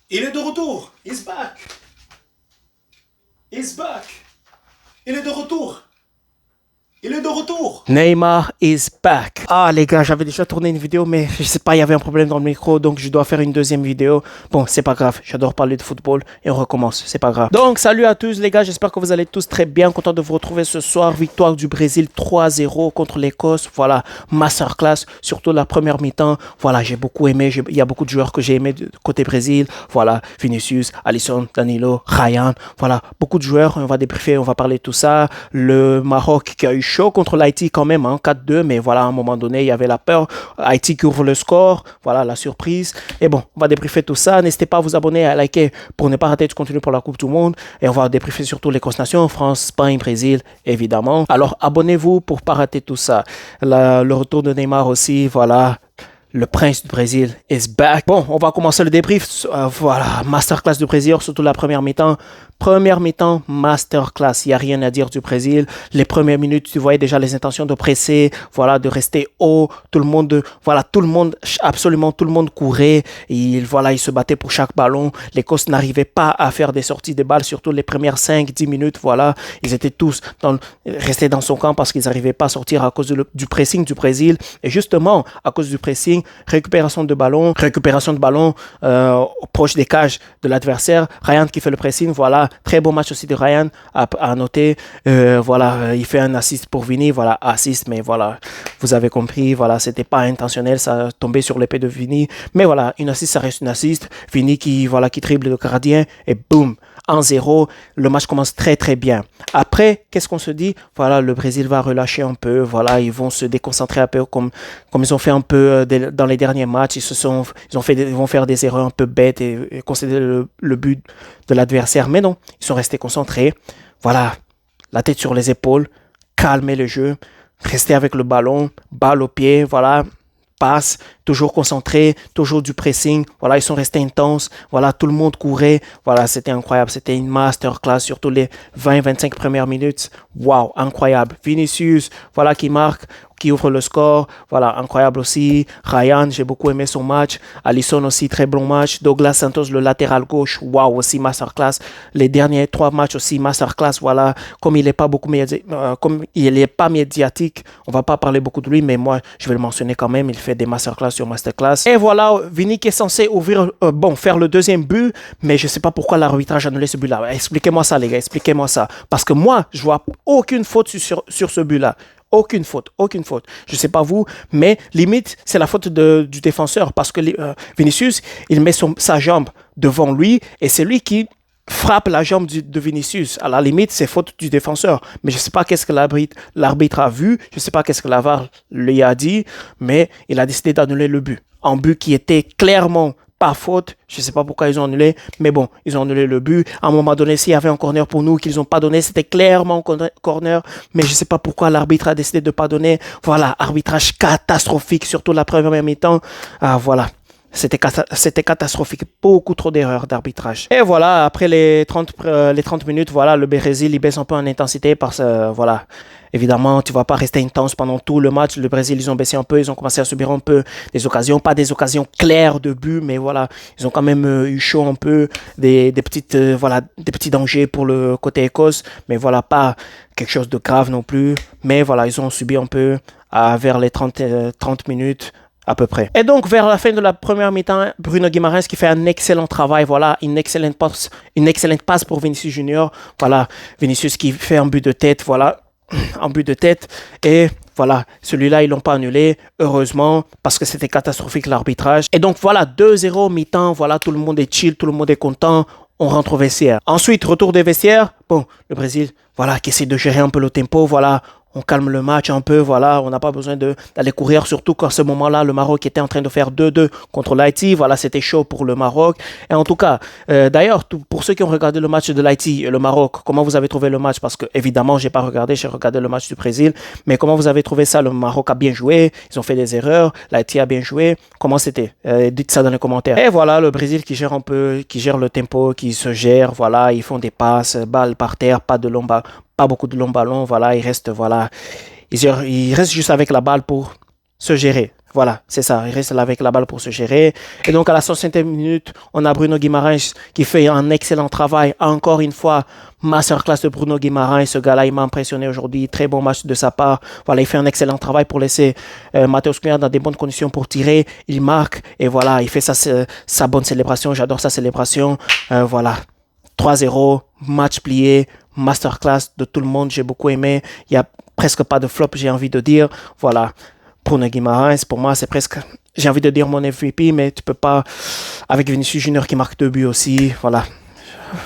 Il est de retour. He's back. He's back. Il est de retour. Il est de retour. Neymar is back. Ah les gars, j'avais déjà tourné une vidéo, mais je sais pas, il y avait un problème dans le micro, donc je dois faire une deuxième vidéo. Bon, c'est pas grave, j'adore parler de football et on recommence, c'est pas grave. Donc salut à tous les gars, j'espère que vous allez tous très bien, content de vous retrouver ce soir. Victoire du Brésil 3-0 contre l'Écosse. Voilà, masterclass, surtout la première mi-temps. Voilà, j'ai beaucoup aimé, il y a beaucoup de joueurs que j'ai aimé côté Brésil. Voilà, Vinicius, Alisson, Danilo, Ryan. Voilà, beaucoup de joueurs, on va débriefer, on va parler de tout ça. Le Maroc qui a eu chaud contre l'Haïti quand même, hein, 4-2, mais voilà, à un moment donné, il y avait la peur. Haïti qui ouvre le score, voilà, la surprise. Et bon, on va débriefer tout ça. N'hésitez pas à vous abonner, à liker pour ne pas rater du contenu pour la Coupe du Monde. Et on va débriefer surtout les nations, France, Espagne, Brésil, évidemment. Alors, abonnez-vous pour ne pas rater tout ça. Le retour de Neymar aussi, voilà. Le prince du Brésil is back. Bon, on va commencer le débrief. Voilà, masterclass du Brésil, surtout la première mi-temps. Première mi-temps, masterclass. Il n'y a rien à dire du Brésil. Les premières minutes, tu voyais déjà les intentions de presser, voilà, de rester haut. Tout le monde, voilà, tout le monde, absolument tout le monde courait. Voilà, ils se battaient pour chaque ballon. L'Écosse n'arrivait pas à faire des sorties de balles, surtout les premières 5-10 minutes. Voilà, ils étaient tous restés dans son camp parce qu'ils n'arrivaient pas à sortir à cause du pressing du Brésil. Et justement, à cause du pressing, récupération de ballon proche des cages de l'adversaire. Ryan qui fait le pressing, voilà, très beau match aussi de Ryan à noter. Voilà, il fait un assist pour Vini, voilà, assist, mais voilà, vous avez compris, voilà, c'était pas intentionnel, ça tombait sur l'épée de Vini, mais voilà, une assist, ça reste une assist. Vini qui dribble le gardien et boum, 1-0, le match commence très très bien. Après, qu'est-ce qu'on se dit? Voilà, le Brésil va relâcher un peu, voilà, ils vont se déconcentrer un peu comme ils ont fait un peu dans les derniers matchs. Ils vont faire des erreurs un peu bêtes et concéder le but de l'adversaire, mais non, ils sont restés concentrés. Voilà, la tête sur les épaules, calmer le jeu, rester avec le ballon, balle au pied, voilà, passe, toujours concentré, toujours du pressing. Voilà, ils sont restés intenses. Voilà, tout le monde courait. Voilà, c'était incroyable. C'était une masterclass, surtout les 20-25 premières minutes. Waouh, incroyable. Vinicius, voilà, qui marque, qui ouvre le score. Voilà, incroyable aussi. Ryan, j'ai beaucoup aimé son match. Alisson aussi, très bon match. Douglas Santos, le latéral gauche. Waouh, aussi masterclass. Les derniers 3 matchs aussi, masterclass. Voilà, comme il n'est pas médiatique, on va pas parler beaucoup de lui, mais moi, je vais le mentionner quand même. Il fait des masterclass sur masterclass. Et voilà, Vini qui est censé faire le deuxième but, mais je sais pas pourquoi l'arbitrage a annulé ce but-là. Expliquez-moi ça, les gars, expliquez-moi ça. Parce que moi, je vois aucune faute sur ce but-là. Aucune faute. Je sais pas vous, mais limite, c'est la faute du défenseur parce que Vinicius, il met sa jambe devant lui et c'est lui qui frappe la jambe de Vinicius. À la limite, c'est faute du défenseur. Mais je ne sais pas qu'est-ce que l'arbitre a vu. Je ne sais pas qu'est-ce que la VAR lui a dit. Mais il a décidé d'annuler le but. Un but qui était clairement pas faute. Je ne sais pas pourquoi ils ont annulé. Mais bon, ils ont annulé le but. À un moment donné, s'il y avait un corner pour nous qu'ils n'ont pas donné, c'était clairement un corner. Mais je ne sais pas pourquoi l'arbitre a décidé de ne pas donner. Voilà, arbitrage catastrophique, surtout la première mi-temps. Ah, voilà. C'était catastrophique. Beaucoup trop d'erreurs d'arbitrage. Et voilà, après les 30 minutes, voilà, le Brésil, il baisse un peu en intensité parce que, voilà, évidemment, tu ne vas pas rester intense pendant tout le match. Le Brésil, ils ont baissé un peu. Ils ont commencé à subir un peu des occasions. Pas des occasions claires de but, mais voilà, ils ont quand même eu chaud un peu. Des petits dangers pour le côté Écosse. Mais voilà, pas quelque chose de grave non plus. Mais voilà, ils ont subi un peu vers les 30 minutes. À peu près. Et donc, vers la fin de la première mi-temps, Bruno Guimaraes qui fait un excellent travail. Voilà, une excellente passe pour Vinicius Junior. Voilà, Vinicius qui fait un but de tête. Voilà, un but de tête. Et voilà, celui-là, ils l'ont pas annulé. Heureusement, parce que c'était catastrophique l'arbitrage. Et donc, voilà, 2-0 mi-temps. Voilà, tout le monde est chill, tout le monde est content. On rentre au vestiaire. Ensuite, retour des vestiaires. Bon, le Brésil, voilà, qui essaie de gérer un peu le tempo. Voilà, on calme le match un peu, voilà, on n'a pas besoin d'aller courir, surtout qu'à ce moment-là, le Maroc était en train de faire 2-2 contre l'Haïti, voilà, c'était chaud pour le Maroc. Et en tout cas, d'ailleurs, pour ceux qui ont regardé le match de l'Haïti et le Maroc, comment vous avez trouvé le match? Parce que, évidemment, j'ai regardé le match du Brésil, mais comment vous avez trouvé ça? Le Maroc a bien joué, ils ont fait des erreurs, l'Haïti a bien joué, comment c'était? Dites ça dans les commentaires. Et voilà, le Brésil qui gère le tempo, qui se gère, voilà, ils font des passes, balles par terre, pas beaucoup de longs ballons, voilà, il reste juste avec la balle pour se gérer. Voilà, c'est ça. Il reste là avec la balle pour se gérer. Et donc, à la 60e minute, on a Bruno Guimaraes qui fait un excellent travail. Encore une fois, masterclass de Bruno Guimaraes. Ce gars-là, il m'a impressionné aujourd'hui. Très bon match de sa part. Voilà, il fait un excellent travail pour laisser Matheus Cunha dans des bonnes conditions pour tirer. Il marque et voilà, il fait sa bonne célébration. J'adore sa célébration. Voilà, 3-0, match plié, masterclass de tout le monde. J'ai beaucoup aimé. Il n'y a presque pas de flop, j'ai envie de dire. Voilà. Bruno Guimaraes, pour moi, c'est presque, j'ai envie de dire mon MVP, mais tu peux pas, avec Vinicius Junior qui marque 2 buts aussi, voilà.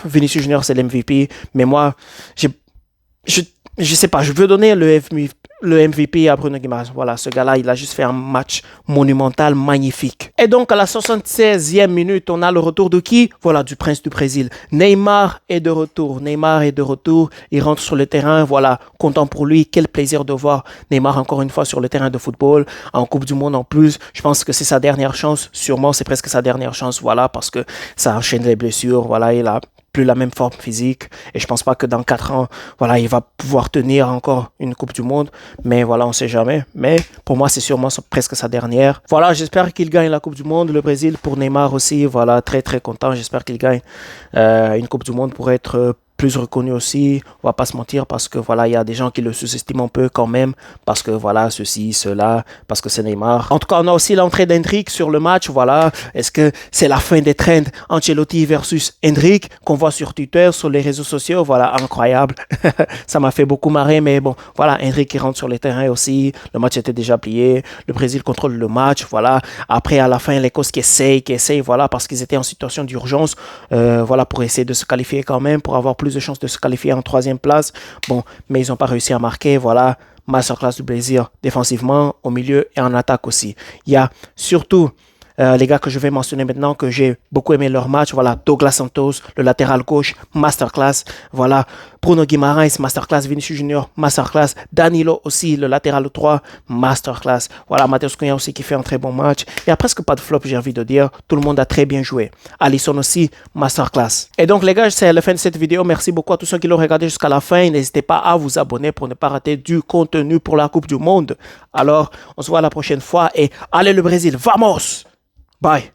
Vinicius Junior, c'est l'MVP, mais moi, je sais pas, je veux donner le MVP à Bruno Guimaraes. Voilà, ce gars-là, il a juste fait un match monumental, magnifique. Et donc, à la 76e minute, on a le retour de qui? Voilà, du prince du Brésil. Neymar est de retour. Neymar est de retour. Il rentre sur le terrain. Voilà, content pour lui. Quel plaisir de voir Neymar encore une fois sur le terrain de football. En Coupe du Monde en plus. Je pense que c'est sa dernière chance. Sûrement, c'est presque sa dernière chance. Voilà, parce que ça enchaîne les blessures. Voilà, il a plus la même forme physique et je pense pas que dans 4 ans, voilà, il va pouvoir tenir encore une Coupe du Monde, mais voilà, on sait jamais. Mais pour moi, c'est sûrement presque sa dernière. Voilà, j'espère qu'il gagne la Coupe du Monde. Le Brésil, pour Neymar aussi, voilà, très très content. J'espère qu'il gagne une Coupe du Monde pour être plus reconnu aussi, on va pas se mentir, parce que voilà, il y a des gens qui le sous-estiment un peu quand même, parce que voilà, ceci, cela, parce que c'est Neymar. En tout cas, on a aussi l'entrée d'Hendrick sur le match, voilà. Est-ce que c'est la fin des trends Ancelotti versus Hendrick qu'on voit sur Twitter, sur les réseaux sociaux, voilà, incroyable. Ça m'a fait beaucoup marrer, mais bon, voilà, Hendrick qui rentre sur les terrains aussi, le match était déjà plié, le Brésil contrôle le match, voilà. Après, à la fin, l'Écosse qui essaye, voilà, parce qu'ils étaient en situation d'urgence, voilà, pour essayer de se qualifier quand même, pour avoir plus de chances de se qualifier en 3e place. Bon, mais ils n'ont pas réussi à marquer. Voilà, masterclass du plaisir défensivement, au milieu et en attaque aussi. Il y a surtout les gars que je vais mentionner maintenant, que j'ai beaucoup aimé leur match. Voilà, Douglas Santos, le latéral gauche, masterclass. Voilà, Bruno Guimaraes, masterclass. Vinicius Junior, masterclass. Danilo aussi, le latéral 3, masterclass. Voilà, Matheus Cunha aussi qui fait un très bon match. Il n'y a presque pas de flop, j'ai envie de dire. Tout le monde a très bien joué. Alisson aussi, masterclass. Et donc les gars, c'est la fin de cette vidéo. Merci beaucoup à tous ceux qui l'ont regardé jusqu'à la fin. N'hésitez pas à vous abonner pour ne pas rater du contenu pour la Coupe du Monde. Alors, on se voit la prochaine fois et allez le Brésil, vamos! Bye.